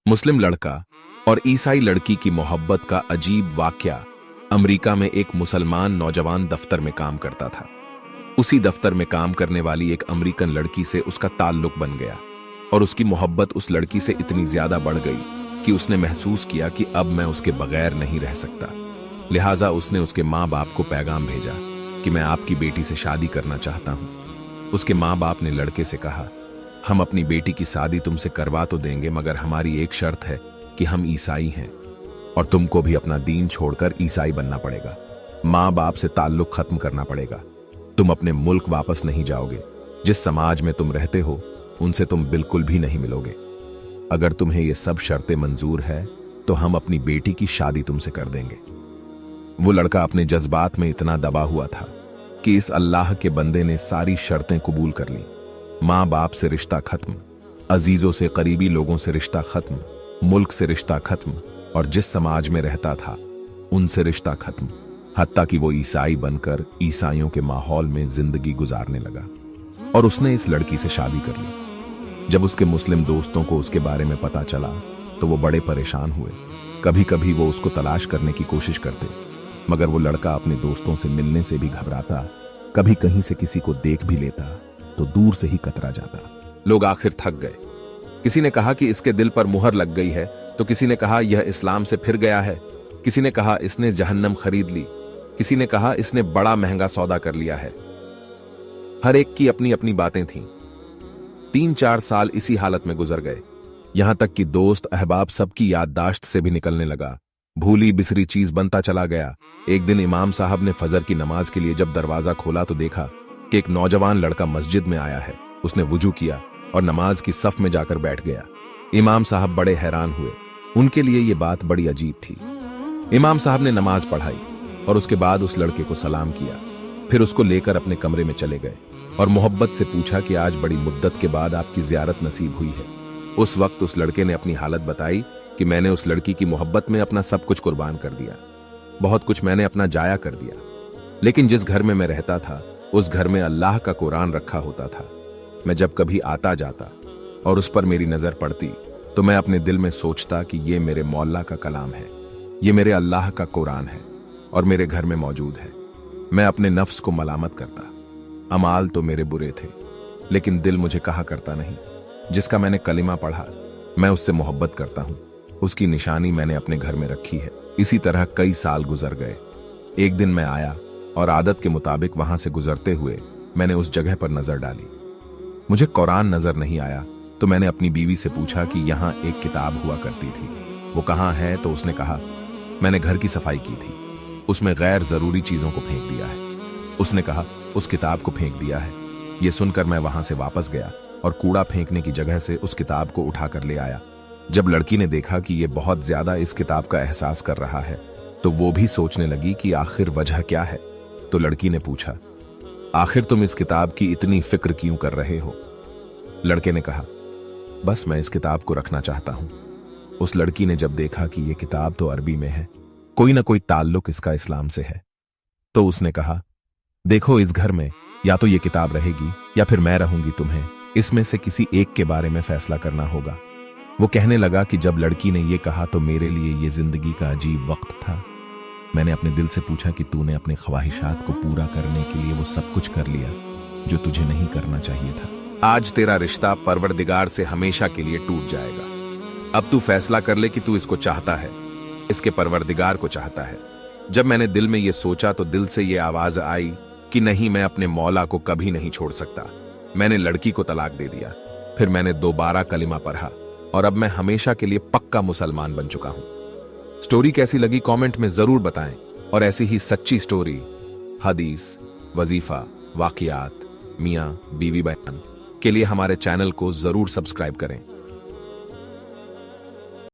मुस्लिम लड़का और ईसाई लड़की की मोहब्बत का अजीब वाकया। अमेरिका में एक मुसलमान नौजवान दफ्तर में काम करता था। उसी दफ्तर में काम करने वाली एक अमेरिकन लड़की से उसका ताल्लुक बन गया और उसकी मोहब्बत उस लड़की से इतनी ज्यादा बढ़ गई कि उसने महसूस किया कि अब मैं उसके बगैर नहीं रह सकता। लिहाजा उसने उसके माँ बाप को पैगाम भेजा कि मैं आपकी बेटी से शादी करना चाहता हूं। उसके माँ बाप ने लड़के से कहा, हम अपनी बेटी की शादी तुमसे करवा तो देंगे, मगर हमारी एक शर्त है कि हम ईसाई हैं और तुमको भी अपना दीन छोड़कर ईसाई बनना पड़ेगा। माँ बाप से ताल्लुक खत्म करना पड़ेगा। तुम अपने मुल्क वापस नहीं जाओगे। जिस समाज में तुम रहते हो उनसे तुम बिल्कुल भी नहीं मिलोगे। अगर तुम्हें ये सब शर्तें मंजूर है तो हम अपनी बेटी की शादी तुमसे कर देंगे। वो लड़का अपने जज्बात में इतना दबा हुआ था कि इस अल्लाह के बंदे ने सारी शर्तें कबूल कर ली। माँ बाप से रिश्ता खत्म, अजीजों से करीबी लोगों से रिश्ता खत्म, मुल्क से रिश्ता खत्म और जिस समाज में रहता था उनसे रिश्ता खत्म, हत्ता कि वो ईसाई बनकर ईसाइयों के माहौल में जिंदगी गुजारने लगा। और उसने इस लड़की से शादी कर ली। जब उसके मुस्लिम दोस्तों को उसके बारे में पता चला तो वो बड़े परेशान हुए। कभी कभी वो उसको तलाश करने की कोशिश करते, मगर वो लड़का अपने दोस्तों से मिलने से भी घबराता। कभी कहीं से किसी को देख भी लेता तो दूर से ही कतरा जाता। लोग आखिर थक गए। किसी ने कहा कि इसके दिल पर मुहर लग गई है, तो किसी ने कहा यह इस्लाम से फिर गया है, किसी ने कहा इसने जहन्नम खरीद ली, किसी ने कहा इसने बड़ा महंगा सौदा कर लिया है। हर एक की अपनी अपनी बातें थीं। 3-4 साल इसी हालत में गुजर गए, यहां तक कि दोस्त अहबाब सबकी याददाश्त से भी निकलने लगा। भूली बिसरी चीज बनता चला गया। एक दिन इमाम साहब ने फजर की नमाज के लिए जब दरवाजा खोला तो देखा कि एक नौजवान लड़का मस्जिद में आया है। उसने वुजू किया और नमाज की सफ में जाकर बैठ गया। इमाम साहब बड़े हैरान हुए। उनके लिए ये बात बड़ी अजीब थी। इमाम साहब ने नमाज पढ़ाई और उसके बाद उस लड़के को सलाम किया। फिर उसको लेकर अपने कमरे में चले गए और मोहब्बत से पूछा कि आज बड़ी मुद्दत के बाद आपकी जियारत नसीब हुई है। उस वक्त उस लड़के ने अपनी हालत बताई कि मैंने उस लड़की की मोहब्बत में अपना सब कुछ कुर्बान कर दिया। बहुत कुछ मैंने अपना जाया कर दिया, लेकिन जिस घर में मैं रहता था उस घर में अल्लाह का कुरान रखा होता था। मैं जब कभी आता जाता और उस पर मेरी नजर पड़ती तो मैं अपने दिल में सोचता कि ये मेरे मौला का कलाम है, ये मेरे अल्लाह का कुरान है और मेरे घर में मौजूद है। मैं अपने नफ्स को मलामत करता। अमाल तो मेरे बुरे थे, लेकिन दिल मुझे कहा करता नहीं। जिसका मैंने कलिमा पढ़ा मैं उससे मोहब्बत करता हूं, उसकी निशानी मैंने अपने घर में रखी है। इसी तरह कई साल गुजर गए। एक दिन मैं आया और आदत के मुताबिक वहां से गुजरते हुए मैंने उस जगह पर नजर डाली। मुझे कुरान नजर नहीं आया तो मैंने अपनी बीवी से पूछा कि यहां एक किताब हुआ करती थी, वो कहां है? तो उसने कहा, मैंने घर की सफाई की थी, उसमें गैर जरूरी चीजों को फेंक दिया है। उसने कहा, उस किताब को फेंक दिया है। यह सुनकर मैं वहां से वापस गया और कूड़ा फेंकने की जगह से उस किताब को उठाकर ले आया। जब लड़की ने देखा कि यह बहुत ज्यादा इस किताब का एहसास कर रहा है तो वो भी सोचने लगी कि आखिर वजह क्या है। तो लड़की ने पूछा, आखिर तुम इस किताब की इतनी फिक्र क्यों कर रहे हो? लड़के ने कहा, बस मैं इस किताब को रखना चाहता हूं। उस लड़की ने जब देखा कि यह किताब तो अरबी में है, कोई ना कोई ताल्लुक इसका इस्लाम से है, तो उसने कहा, देखो इस घर में या तो ये किताब रहेगी या फिर मैं रहूंगी। तुम्हें इसमें से किसी एक के बारे में फैसला करना होगा। वो कहने लगा कि जब लड़की ने ये कहा तो मेरे लिए ये जिंदगी का अजीब वक्त था। मैंने अपने दिल से पूछा कि तूने अपने ख्वाहिशात को पूरा करने के लिए वो सब कुछ कर लिया जो तुझे नहीं करना चाहिए था। आज तेरा रिश्ता परवरदिगार से हमेशा के लिए टूट जाएगा। अब तू फैसला कर ले कि तू इसको चाहता है, इसके परवरदिगार को चाहता है। जब मैंने दिल में ये सोचा तो दिल से ये आवाज आई कि नहीं, मैं अपने मौला को कभी नहीं छोड़ सकता। मैंने लड़की को तलाक दे दिया। फिर मैंने दोबारा कलिमा पढ़ा और अब मैं हमेशा के लिए पक्का मुसलमान बन चुका हूं। स्टोरी कैसी लगी कमेंट में जरूर बताएं और ऐसी ही सच्ची स्टोरी, हदीस, वजीफा, वाकियात, मियां बीवी बयान के लिए हमारे चैनल को जरूर सब्सक्राइब करें।